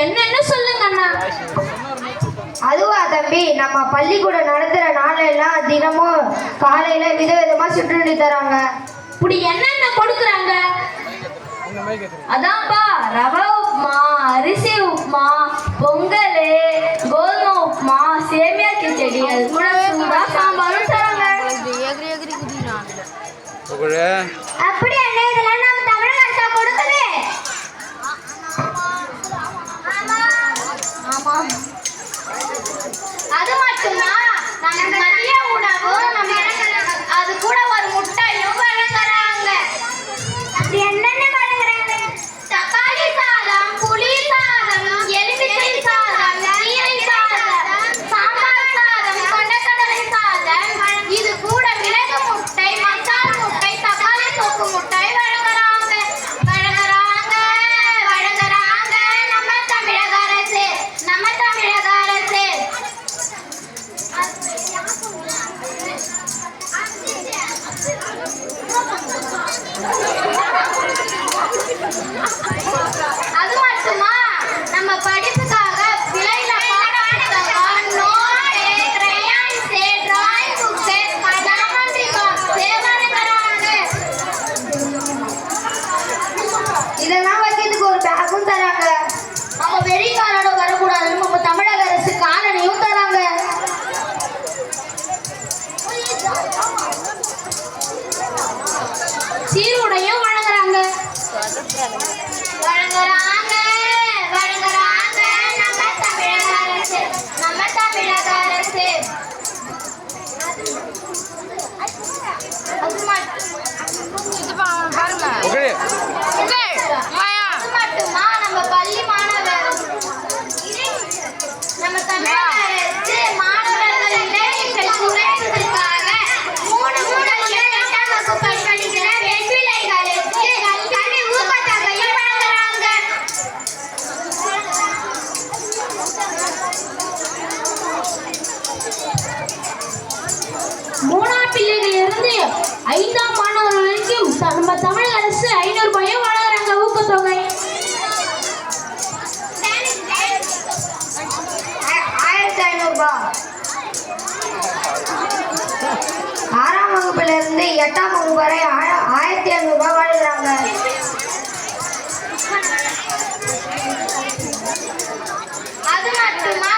என்னன்னு சொல்லுங்க அண்ணா. அதுவா தம்பி, நம்ம பள்ளிக்கூடம் நடத்துற நாளெல்லாம் தினமும் காலையில விதவிதமா சுற்றுண்டி தராங்க. இப்படி என்னென்ன கொடுக்குறாங்க? அதான்ப்பா, ரவா உப்புமா, அரிசி உப்புமா, பொங்கல், கோதுமை உப்புமா, சேமியா கிச்சடி, அது கூட சூடா சாம்பாரும் தராங்க. அப்படி என்ன, இதெல்லாம் நம்ம தமிழக அரசா கொடுக்குது? ஆமா. அது மட்டுமா, நம்ம மதிய உணவு நம்ம அது கூட ஒரு முட்டையும் வழங்குறாங்க. அப்படி என்னென்ன வழங்குறாங்க? தக்காளி சாதம், புளி சாதம், எலுமிச்சை சாதம், கீரை சாதம், சாம்பார் சாதம், கொண்டக்கடலை சாதம், இது கூட மிளகு முட்டை, மசால் முட்டை, தக்காளி தொக்கு முட்டை வழங்குறாங்க. நம்ம தமிழக அரசு, நம்ம தமிழக அரசு. அது மட்டுமா, நம்ம படிப்புக்காக விலையில பாடப்புத்தகம், note, crayons, drawing books, geometry box வழங்குறாங்க. இதெல்லாம் வைக்கிறதுக்கு ஒரு பேக்கும் தராங்க. நம்ம வெளிக்காரோட வரக்கூடாதுன்னு நம்ம தமிழக அரசு காலனியும் தராங்க. சீருடையும் வழங்குறாங்க. நம்ம தமிழக அரசு, நம்ம தமிழக அரசு. அது மட்டுமா, நம்ம பள்ளி மாணவர், நம்ம தமிழக அரசு மாணவர்கள் இடைநிற்றல் குறைப்பதற்காக 3 முதல் 8ஆம் வகுப்பு படிக்கிற பெண் பிள்ளைகளுக்கு கல்வி ஊக்கத்தொகையும் வழங்குறாங்க. மூணாம் பிள்ளைகளிலிருந்து 5ஆம் மாணவர்கள் வரைக்கும் நம்ம தமிழக அரசு 500 ரூபாயும் வழங்குறாங்க ஊக்கத்தொகை. 1500 ரூபாய். 6ஆம் வகுப்புல இருந்து 8ஆம் வகுப்பு வரை 1500 ரூபாய் வழங்குறாங்க. அது மட்டுமா,